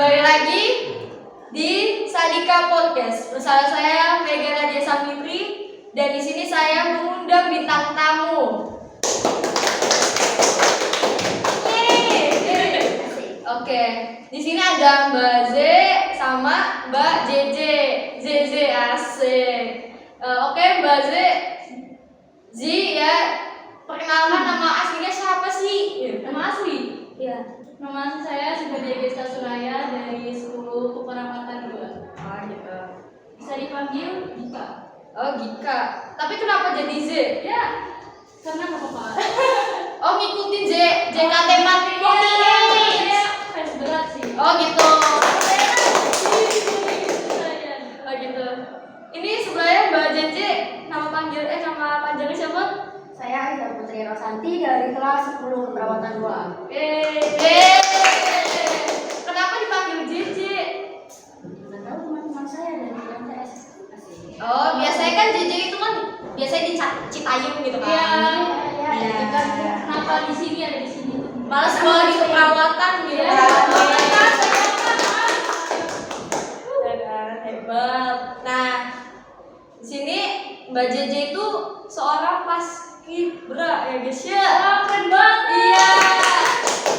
Kembali lagi di Sadika Podcast bersama saya Mega Nadia Safitri, dan di sini saya mengundang bintang tamu. Oke, di sini ada Mbak Z sama Mbak JJ. ZZ asik. Oke, Mbak Z ya, perkenalkan nama aslinya siapa sih? Nama asli? Iya, nama asli saya Subhadi Agesta Suraya dari 10 Keperawatan 2. Oh gitu. Bisa dipanggil Gika. Oh Gika. Tapi kenapa jadi Z? Ya, karena nggak apa-apa. Oh ngikutin JKT48. Ya, fans berat sih. Oh gitu. Oh gitu. Ini sebenarnya Mbak JJ nama panjangnya siapa? Saya Aiza Putri Rosanti dari kelas 10 Keperawatan 2. Kenapa dipanggil JJ? Nggak tahu, teman-teman saya dari MTS. Oh, biasanya kan JJ itu kan biasanya di Citayam gitu kan. Iya. Kenapa di sini ada di sini? Malah sekolah di keperawatan gitu Iya. kan. Hebat. Nah, di sini Mbak JJ itu seorang paskibra ya guys ya. Keren banget. Iya.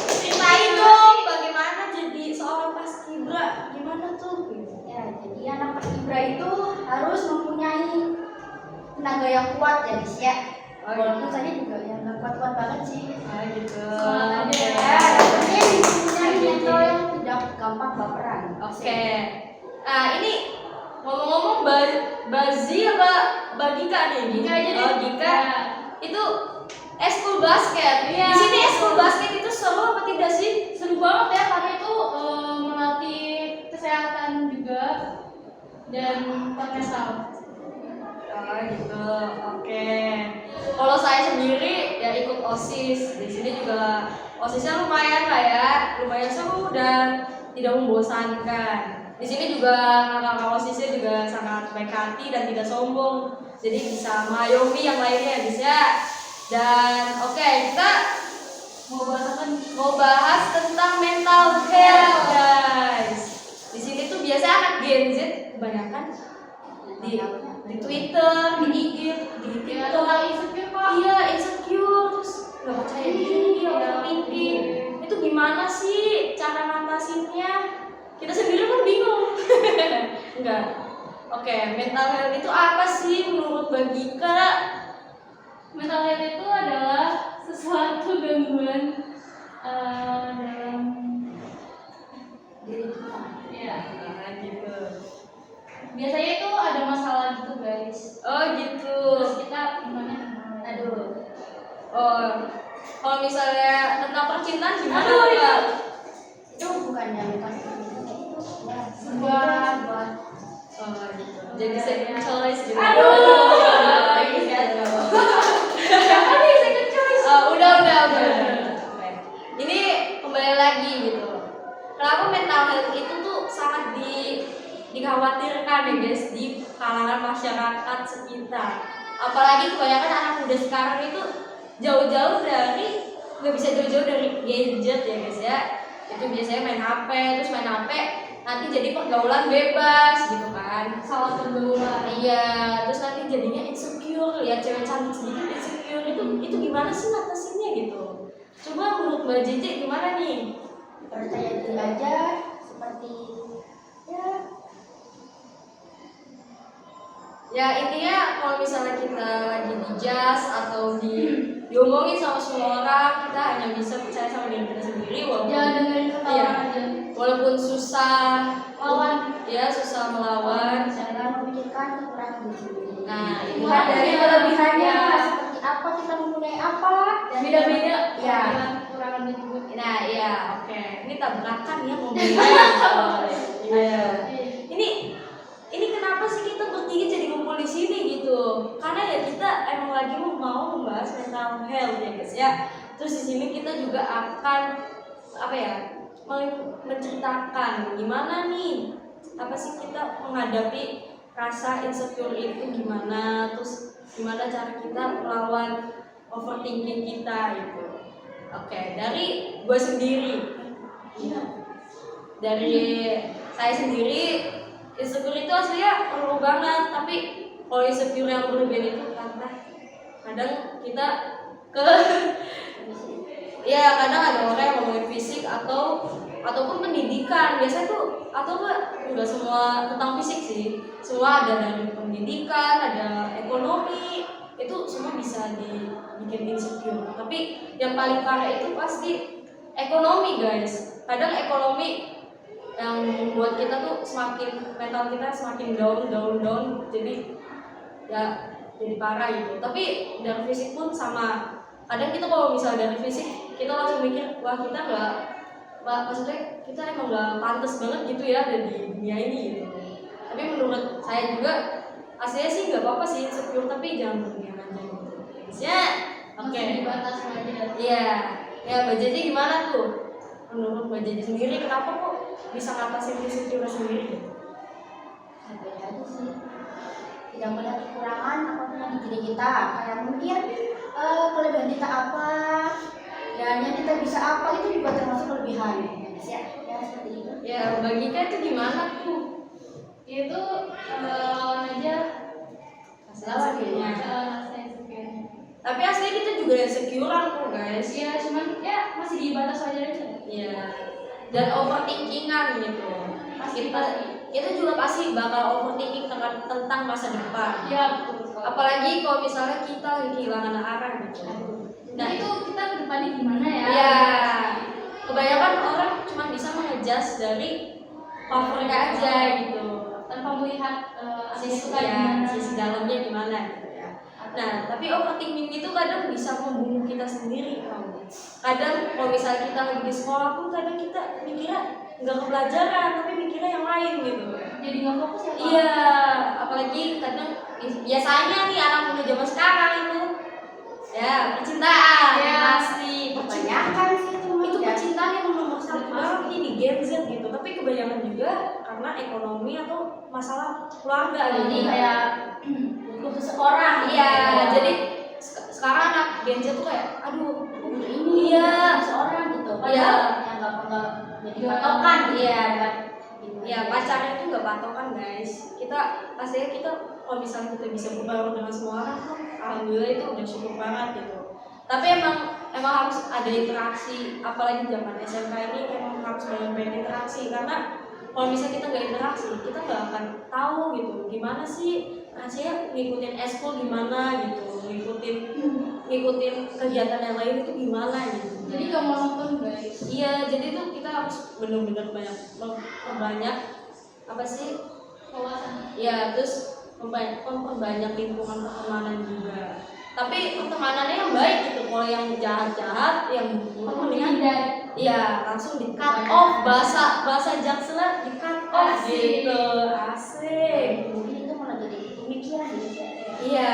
Ceritain dong bagaimana jadi seorang paskibra. Gimana tuh? Ya, jadi anak paskibra itu harus mempunyai tenaga yang kuat ya guys ya. Walaupun saya juga yang nggak kuat-kuat banget sih. Ah gitu. Semangat aja ya. Tapi mempunyai mental yang tidak gampang baperan. Oke. Nah ini ngomong-ngomong Bazi apa Bagika nih? Gika aja deh. Oh Gika. Ya. Itu eskul basket. Iya. Di sini eskul basket itu seru apa tidak sih? Seru banget ya, karena itu melatih kesehatan juga dan mental. Oh gitu. Oke. Kalau saya sendiri ya ikut OSIS. Di sini juga OSISnya lumayan lah ya, lumayan seru dan tidak membosankan. Di sini juga kakak OSISnya juga sangat baik hati dan tidak sombong. Jadi bisa mengayomi yang lainnya bisa. Dan oke, kita mau bahas tentang mental health guys. Di sini tuh biasa anak Gen Z kebanyakan di Twitter, di IG, di TikTok. Iya, insecure, terus nggak percaya diri, overthinking. Itu gimana sih cara ngatasinnya? Kita sendiri pun bingung. Enggak. Oke, mental health itu apa sih menurut Mbak Gika? Mental health itu adalah sesuatu gangguan dalam diri kita. Ya. Nah, gitu. Biasanya itu ada masalah gitu guys. Oh gitu. Terus kita gimana? Aduh. Oh, kalau misalnya tentang percintaan gimana? Aduh, Kak? Itu bukannya mental health itu ya sebuah Oh gitu. Jadi second choice gitu. Aduh. Siapa nih second choice? Udah. Ini kembali lagi gitu. Kenapa mental health itu tuh sangat dikhawatirkan ya guys di kalangan masyarakat sekitar. Apalagi kebanyakan anak muda sekarang itu nggak bisa jauh-jauh dari gadget ya guys ya. Itu biasanya main HP, terus main HP nanti jadi pergaulan bebas gitu kan. Salah pergaulan. Iya, terus nanti jadinya insecure, lihat cewek cantik sedikit insecure. Itu gimana sih ngatasinnya gitu? Coba menurut Mbak JJ gimana nih? Percaya diri aja, seperti Ya intinya kalau misalnya kita lagi di jazz atau diomongin sama semua orang, kita hanya bisa percaya sama diri kita sendiri walaupun jangan dengerin ketawa aja. Walaupun susah susah melawan. Jangan memikirkan kekurangan diri sendiri. Nah, itu Lihat dari kelebihannya, Ya. seperti apa kita mempunyai apa dan Beda-beda. Ya. Kekurangan diri juga. Nah, iya, oke. Ini tabrakan ya ngomongnya. Iya. Ini kenapa sih kita bertiga jadi ngumpul di sini gitu? Karena ya kita emang lagi mau membahas mental health ya guys ya. Terus di sini kita juga akan menceritakan gimana nih, apa sih kita menghadapi rasa insecure itu gimana, terus gimana cara kita melawan overthinking kita gitu. Oke, dari gue sendiri. Iya. dari saya sendiri, insecure itu aslinya perlu banget, tapi kalau insecure yang berlebihan itu karena kadang kita ke ya kadang ada orang yang ngomongin fisik ataupun pendidikan. Biasanya tuh atau enggak semua tentang fisik sih, semua ada dari pendidikan, ada ekonomi, itu semua bisa dibikin insecure. Tapi yang paling parah itu pasti ekonomi guys. Kadang ekonomi yang membuat kita tuh semakin mental kita semakin down, jadi parah gitu. Tapi dari fisik pun sama. Kadang kita kalau misalnya dari fisik kita langsung mikir, wah kita maksudnya kita emang nggak pantas banget gitu ya ada di dunia ini gitu. Tapi menurut saya juga aslinya sih nggak apa-apa sih insecure, tapi jangan berlebihan aja gitu. Ya, oke. Batas aja. Iya, ya Mbak Jeje gimana tuh? Menurut Mbak Jeje sendiri kenapa kok bisa ngatasin insecure sendiri gitu? Beda aja sih. Tidak melihat kekurangan apapun yang di diri kita. Kayak mungkin kelebihan kita apa, dan yang kita bisa apa itu juga termasuk kelebihan. Ya seperti itu. Ya bagi kita itu gimana tuh? Itu lawan aja Lawan ya. rasa insecure. Tapi aslinya kita juga insecurean kok guys. Iya, cuman ya masih di batas wajar aja. Iya. Dan overthinkingan gitu. Kita juga pasti bakal overthinking tentang masa depan. Iya, betul sekali. Apalagi kalau misalnya kita lagi kehilangan arah gitu. Nah, itu kita ke depannya gimana ya? Iya. Kebanyakan orang cuma bisa mengejas dari covernya aja gitu. Tanpa melihat sisi dalamnya gimana gitu ya. Nah, tapi overthinking itu kadang bisa membunuh kita sendiri kamu. Kadang kalau misalnya kita lagi di sekolah pun kadang kita mikirnya nggak ke pelajaran tapi mikirnya yang lain gitu. Jadi nggak fokus ya? Iya, apalagi kadang biasanya nih anak muda zaman sekarang itu ya percintaan Ya, pasti Kebanyakan sih itu ya. percintaan yang nomor satu banget nih di Gen Z gitu. Tapi kebanyakan juga karena ekonomi atau masalah keluarga Jadi gitu. kayak butuh seseorang. Iya, gitu. jadi sekarang anak Gen Z tuh kayak aduh Aku butuh ini. Iya. butuh seseorang gitu. Iya. Padahal yang nggak jadi patokan. Iya, ya pacarnya itu nggak patokan guys. Pastinya kita kalau misalnya kita bisa berbaur dengan semua orang tuh alhamdulillah itu udah syukur banget gitu. Tapi emang harus ada interaksi, apalagi zaman SMK ini emang harus banyak interaksi karena kalau misalnya kita nggak interaksi kita nggak akan tahu gitu gimana sih rasanya ngikutin eskul gimana gitu, ngikutin kegiatan yang lain itu gimana gitu. Jadi nggak mau nonton guys. Iya, jadi tuh kita harus benar-benar memperbanyak apa sih? Wawasan. Ya, terus memperbanyak lingkungan pertemanan juga. Tapi pertemanannya yang baik gitu. Kalau yang jahat-jahat, yang buruk mendingan iya langsung di cut off. Bahasa Jaksel di cut off Asik. gitu. Asik. Mungkin itu malah jadi pemikiran gitu ya. Iya.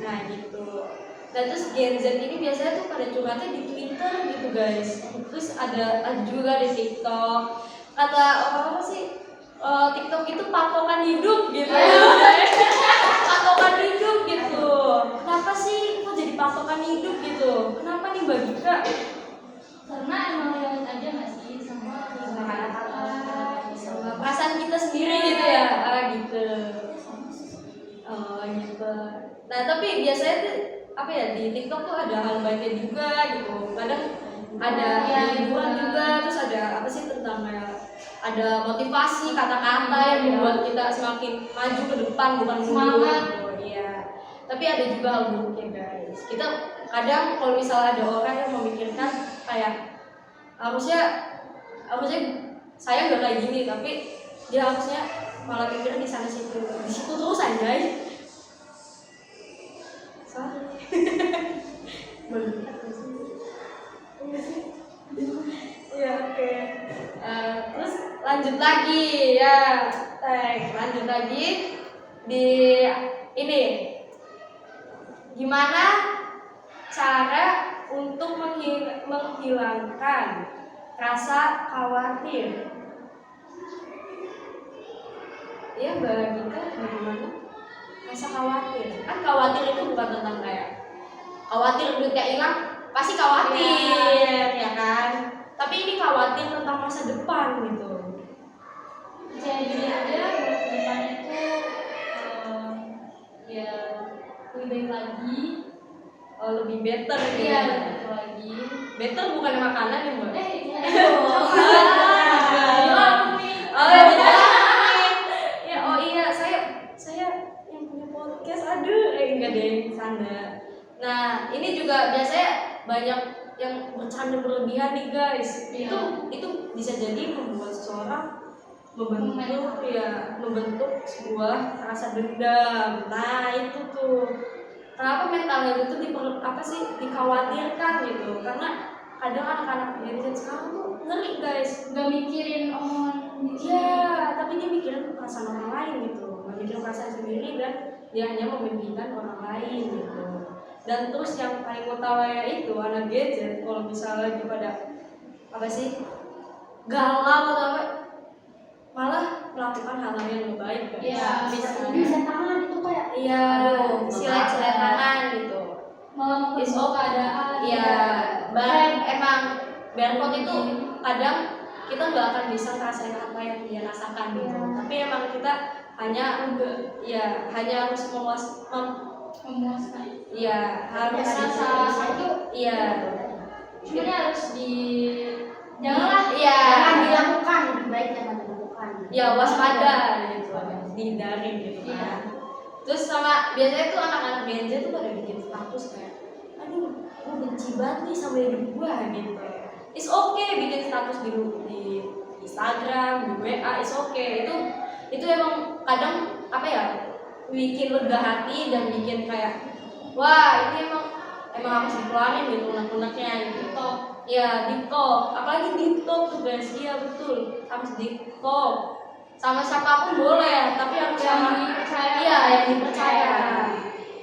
Nah gitu. Dan terus Gen Z ini biasanya tuh pada curhatnya di Twitter gitu guys. Terus ada juga di TikTok. Kata orang apa sih? TikTok itu patokan hidup gitu. Patokan hidup gitu. Kenapa sih kok jadi patokan hidup gitu? Kenapa nih Mbak Gika? Karena emang relate aja nggak sih sama Sama perasaan kita sendiri gitu ya. Gitu. Oh gitu. Nah tapi biasanya tuh apa ya di TikTok tuh ada hal baiknya juga gitu. Kadang ada hiburan juga, terus ada apa sih tentang kayak ada motivasi kata-kata yang membuat kita semakin maju ke depan bukan mundur gitu. Iya. Tapi ada juga hal buruknya guys. Kita kadang kalau misalnya ada orang yang memikirkan kayak harusnya saya nggak kayak gini, tapi dia harusnya malah mikirnya di sana situ terus anjay. Sorry. Ya oke. Terus lanjut lagi ya. Lanjut lagi di ini. Gimana cara untuk menghilangkan rasa khawatir? Ya Mbak Gita bagaimana? Rasa khawatir. Kan khawatir itu bukan tentang kayak khawatir duitnya hilang, pasti khawatir ya kan. Tapi ini khawatir khawatir tentang masa depan gitu. Percaya diri aja buat depannya tuh ya lebih baik lagi. Lebih better gitu. Iya, lebih baik lagi. Better bukan makanan ya mbak? Iya. Oh ya betul. Ya oh iya saya yang punya podcast enggak deh canda. Nah ini juga biasanya banyak yang bercanda berlebihan nih guys. Iya. Itu bisa jadi membuat seseorang membentuk sebuah rasa dendam. Nah itu tuh kenapa mental health itu dikhawatirkan gitu, karena kadang anak-anak Gen Z sekarang tuh ngeri guys, Nggak mikirin omongan iya tapi dia mikirin perasaan orang lain gitu, nggak mikirin perasaan sendiri dan dia hanya mementingkan orang lain gitu. Dan terus yang paling utama itu anak Gen Z kalau misalnya lagi pada galau atau apa malah melakukan hal-hal yang lebih baik guys. Iya, bisa tangan itu kayak Iya, silet-silet tangan gitu. malah memperbaiki keadaan. Iya, emang Berkot itu kadang kita nggak akan bisa ngerasain apa yang dia rasakan gitu. Tapi emang kita hanya harus memuaskan. Iya, harus Rasa itu iya. sebenarnya harus jangan dilakukan, lebih baik jangan dilakukan. Ya waspada gitu, dihindari gitu kan. Iya. Terus sama biasanya tuh anak-anak Gen Z tuh pada bikin status kayak, aduh, gue benci banget nih sama hidup gue gitu. It's okay bikin status di Instagram, di WA, it's okay. Itu emang kadang bikin lega hati dan bikin kayak, wah ini emang harus dikeluarin gitu unek-uneknya gitu. Ya TikTok, apalagi TikTok tuh guys, iya betul harus TikTok. Sama siapapun boleh, tapi harus yang dipercaya. Iya, yang dipercaya.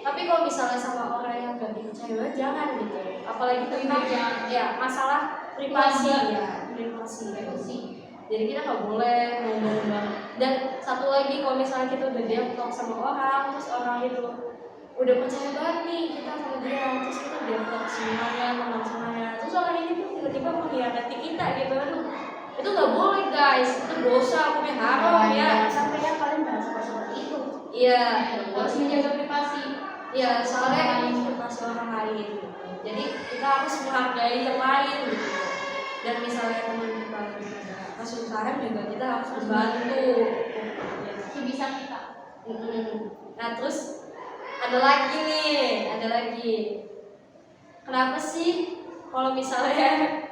Tapi kalau misalnya sama orang yang gak dipercaya jangan gitu. Apalagi tentang masalah privasi privasi. Jadi kita nggak boleh ngomong banget. Dan satu lagi kalau misalnya kita udah dialog sama orang, terus orang itu udah percaya banget nih kita sama dia, terus kita dialog semuanya, terus orang ini tuh tiba-tiba mengkhianati kita gitu, aduh itu nggak boleh guys, itu dosa, hukumnya haram ya. Sampai ya kalian jangan seperti itu. Iya, Harus menjaga privasi. iya soalnya ini privasi orang lain. Jadi kita harus menghargai yang lain gitu. Dan misalnya teman kita lagi ada kesusahan juga kita harus membantu. Sebisa kita. Nah terus ada lagi. Kenapa sih kalau misalnya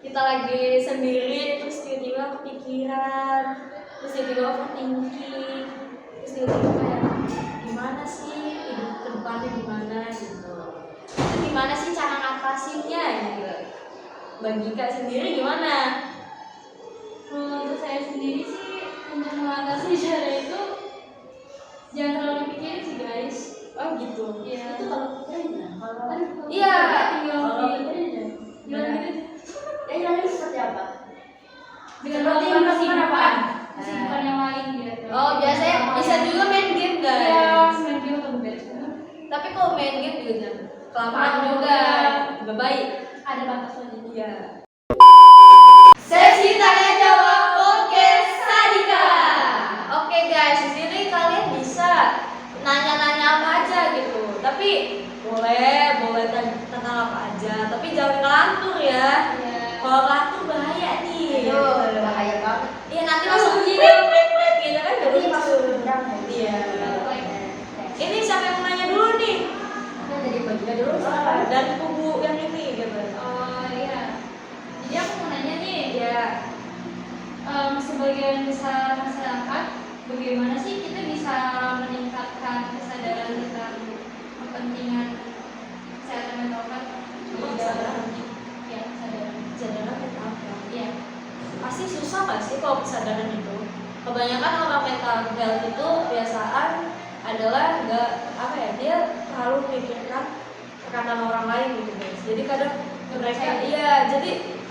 kita lagi sendiri terus tiba-tiba kepikiran, terus tiba-tiba overthinking, terus tiba-tiba kayak gimana sih hidup ke depannya gimana gitu. Itu gimana sih cara ngatasinnya gitu. Bagi Kak sendiri gimana? Untuk saya sendiri sih untuk mengatasi cara itu jangan terlalu dipikirin sih guys. Oh gitu. Iya. Itu kalau pikirin ya, kalau Iya. kalau pikirin ya. Gimana gitu? Yang seperti apa? Dengan Seperti melakukan melakukan apaan? kesibukan yang lain gitu. Oh biasanya bisa juga main game guys. Iya, main game atau bed. Tapi kalau main game juga jangan kelamaan juga. Gak baik. Ada batasnya. Iya. Sesi tanya jawab podcast Sadika. Oke guys, di sini kalian bisa nanya-nanya apa aja gitu. Tapi boleh tentang apa aja. Tapi jangan ngelantur ya. Iya. Kalau ngelantur bahaya nih. Itu bahaya banget. Iya nanti langsung gini, gitu kan gak Jadi masuk lucu. udang. Iya. Ini siapa yang mau nanya dulu nih? Jadi bagian dulu soalnya. Dari kubu yang ini gitu. Oh iya. Jadi aku mau nanya nih, Iya. sebagian besar masyarakat, bagaimana sih kita bisa meningkatkan kesadaran tentang kepentingan kesehatan mental kan? Kesadaran? Ya, kesadaran. Kesadaran itu apa? Iya. Pasti susah nggak sih kalau kesadaran itu? Kebanyakan orang mental health itu kebiasaan adalah dia terlalu memikirkan tekanan orang lain gitu guys. Jadi kadang mereka jadi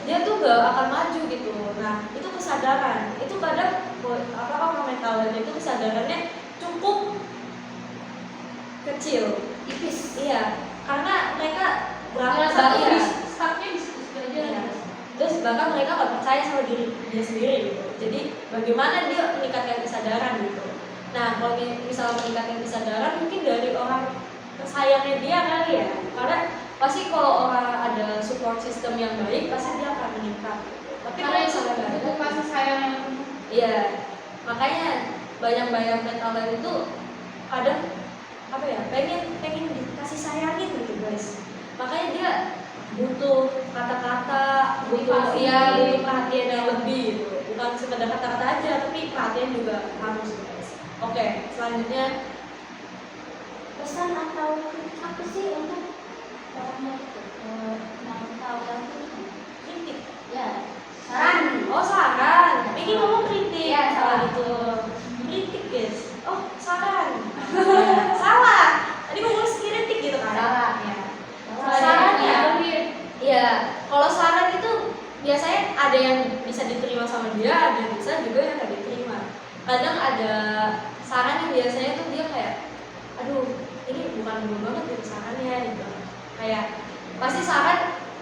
dia tuh gak akan maju gitu. Nah itu kesadaran. Itu kadang orang mental health itu kesadarannya cukup kecil, Tipis. iya. Karena mereka Salah satu stucknya di situ aja. Iya. Terus bahkan mereka nggak percaya sama diri dia sendiri gitu. Jadi bagaimana dia meningkatkan kesadaran gitu. Nah kalau misalnya meningkatkan kesadaran mungkin dari orang sayangnya dia kali ya, karena pasti kalau orang ada support system yang baik pasti dia akan meningkat. Tapi Karena kalau itu misalnya nggak butuh ada, kasih sayang yang iya makanya banyak mental health itu kadang apa ya, pengen dikasih sayangin gitu guys. Makanya dia butuh kata-kata, butuh butuh perhatian yang lebih gitu. Bukan sekedar kata-kata aja, tapi perhatian juga harus guys. Oke, selanjutnya Pesan atau apa sih untuk orang yang mental health itu? kritik. Ya, saran. Oh saran, ini ngomong kritik. Iya, salah. Gitu. Kritik guys. Oh saran. Salah. Tadi ngomong kritik gitu kan? Salah ya. Saran ya? ya. Kalau saran itu biasanya ada yang bisa diterima sama dia, ada yang bisa juga yang nggak diterima. Kadang ada saran yang biasanya tuh dia kayak, aduh ini bukan dulu banget gitu sarannya gitu. Kayak pasti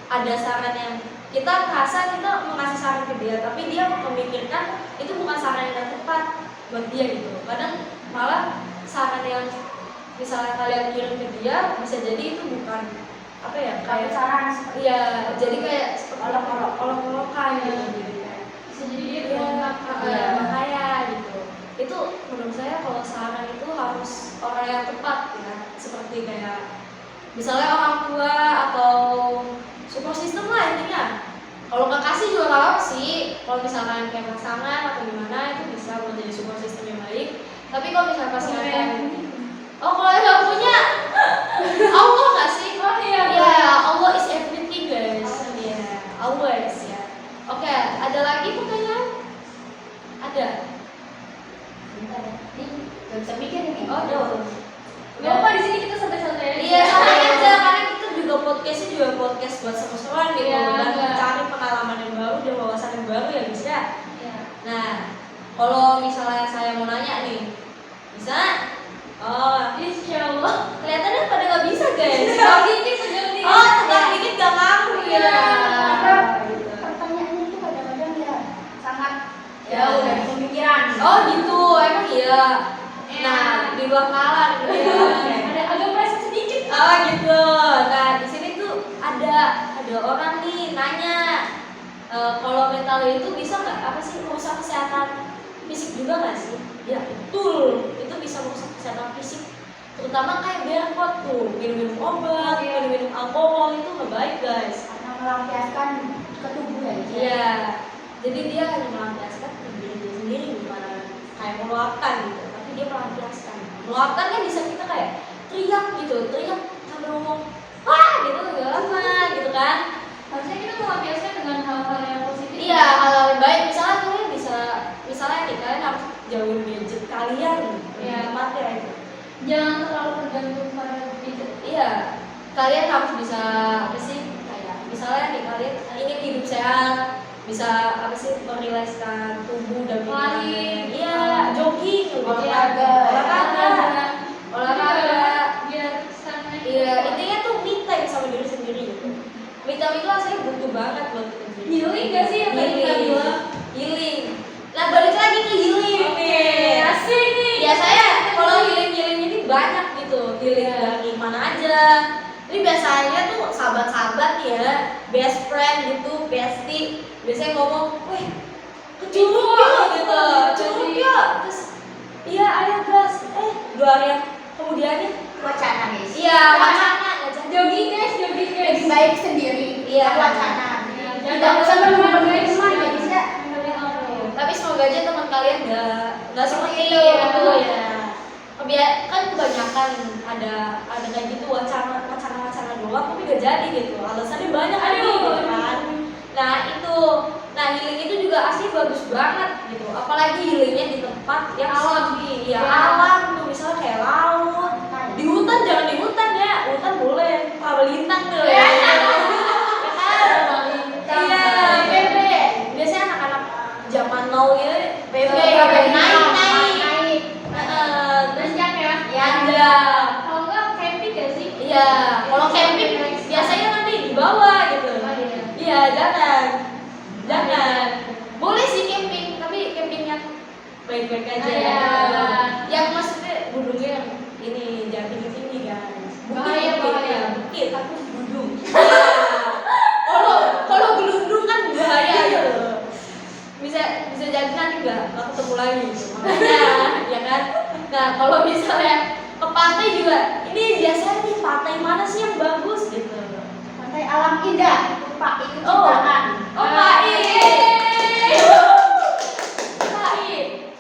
ada saran yang kita merasa kita mau ngasih saran ke dia, tapi dia memikirkan itu bukan saran yang tepat buat dia gitu. Kadang malah saran yang misalnya kalian kirim ke dia bisa jadi itu bukan apa ya, kayak saran seperti iya, jadi kayak seperti olok-olokan gitu. Jadi kayak Bisa jadi dia iya, berontak. makanya gitu. Itu menurut saya kalau saran itu harus orang yang tepat ya, seperti kayak misalnya orang tua atau support system lah intinya. Kalau nggak kasih juga nggak apa sih. Kalau misalkan kayak pasangan atau gimana itu bisa buat jadi support system yang baik. Tapi kalau misalnya pasangan kayak kalau yang nggak punya Allah nggak sih? Oh iya. Ya Allah is everything guys. Iya, always ya. Oke, ada lagi pertanyaan? Ada. Bentar ya. Ini nggak bisa mikir ini. Oh, ada. Gak apa di sini kita santai-santai aja. Iya, santai aja karena kita juga podcastnya juga podcast buat seru-seruan gitu Iya, dan enggak. cari pengalaman yang baru dan wawasan yang baru ya bisa. Iya. Nah, kalau misalnya saya mau nanya nih, bisa? Oh, Insya Allah. kelihatannya pada nggak bisa guys. Sejauh dikit, sejauh dikit. Oh, tegang dikit gak ngaku ya. Iya, Gitu. Pertanyaannya itu kadang-kadang ya sangat Ya, jauh dari pemikiran. Oh gitu, emang iya. Nah, di luar nalar gitu ya. Ada agak preset sedikit. Oh gitu. Nah di sini tuh ada orang nih nanya, kalau mental itu bisa nggak apa sih merusak kesehatan fisik juga nggak sih? Ya betul, itu bisa merusak kesehatan fisik. Terutama kayak berkot tuh, minum obat, minum alkohol itu nggak baik guys. Karena melampiaskan ke tubuh ya. Iya. Jadi dia hanya melampiaskan ke diri dia sendiri, bukan kayak meluapkan gitu. Tapi dia melampiaskan. Meluapkan kan bisa kita kayak teriak sambil ngomong wah gitu gimana gitu kan. Harusnya kita melampiaskan dengan hal-hal yang positif. Iya, hal yang baik. Misalnya kalian misalnya nih kalian harus jauhin gadget kalian. Iya. Tempatnya itu. Jangan terlalu tergantung pada gadget. Iya. Kalian harus bisa apa sih? Kayak misalnya nih kalian ingin hidup sehat, bisa apa sih merilekskan tubuh dan pikiran. Lari. Iya, jogging, Olahraga. olahraga. Biar sana. Iya, intinya tuh me time sama diri sendiri gitu. Me time itu aslinya butuh banget buat kita sendiri. Healing nggak sih yang tadi kita bilang? Healing. Nah balik lagi ke healing. Oke, asik nih. Ya saya kalau healing ini banyak gitu. Healing dari mana aja. Ini biasanya tuh sahabat-sahabat ya, best friend gitu, bestie. Biasanya ngomong, wih, curug yuk gitu, curug yuk. Terus, iya ayo gas. 2 hari kemudiannya, Wacana guys. iya wacana. Jogging guys, jogging guys. Lebih baik sendiri. Iya. Wacana. Iya, Tidak usah menunggu guys. teman ya guys ya. Tapi semoga aja teman kalian nggak seperti Seperti itu itu. ya. Kan kebanyakan ada kayak gitu wacana doang tapi gak jadi gitu. Alasannya banyak gitu kan. Nah healing itu juga asli bagus banget gitu. Apalagi healingnya di tempat yang Alam. ya alam tuh misalnya kayak laut. Di hutan jangan di hutan ya. Hutan boleh Lintang tuh. Ya kan? Iya, PB. Biasanya anak-anak zaman now ya PB naik. Banyak ya. Ada. Kalau enggak camping gak sih? Iya, kalau camping biasanya nanti di bawah gitu. Oh iya. Iya, jangan. baik-baik aja. Iya. Yang maksudnya budungnya yang ini jangan tinggi-tinggi guys. Bahaya, bahaya. Bukit tapi budung. Kalau gelundung kan bahaya gitu. Bisa jadi nanti nggak ketemu lagi. Makanya ya kan. Nah kalau misalnya ke pantai juga, ini biasanya nih pantai mana sih yang bagus gitu. Pantai Alam Indah, itu Pak ikut Oh. ciptaan. Oh Pak I.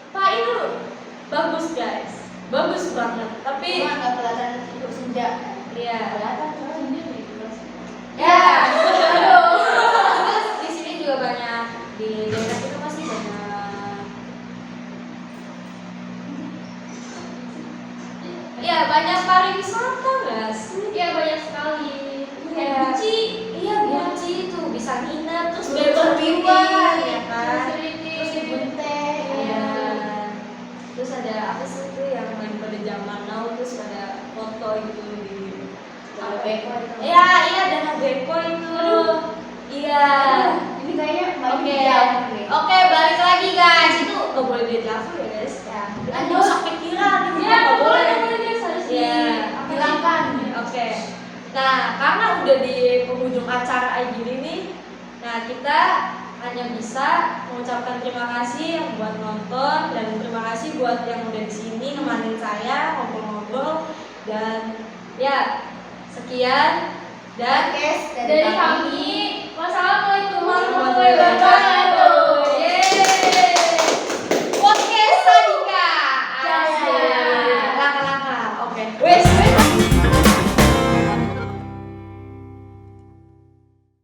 Pak I tuh bagus guys. Bagus banget. Tapi Cuma nggak kelihatan ikut senja. ya Kelihatan cuma ini. ya. Aduh. Terus di sini juga banyak di daerah kita pasti banyak. Ya banyak pariwisata nggak sih? Iya banyak sekali. Kayak Guci. Iya Guci tuh bisa nginep terus bebas viewan ya kan. Terus di Bunte. Iya. Terus ada apa sih itu yang lagi pada zaman now terus pada foto itu di Ada Beko itu. Iya iya Dana Beko itu. Iya. Ini kayaknya Oke. Oke balik lagi guys itu nggak boleh dejavu ya guys. Ya. Kita Lanjut. rusak pikiran itu Ya nggak boleh. guys harus Iya. Hilangkan. Oke. Nah, karena udah di penghujung acara kayak gini nih, nah kita hanya bisa mengucapkan terima kasih yang buat nonton dan terima kasih buat yang udah di sini nemanin saya ngobrol-ngobrol dan ya sekian dan Podcast Dari kami, wassalamualaikum warahmatullahi warahmatullahi wabarakatuh.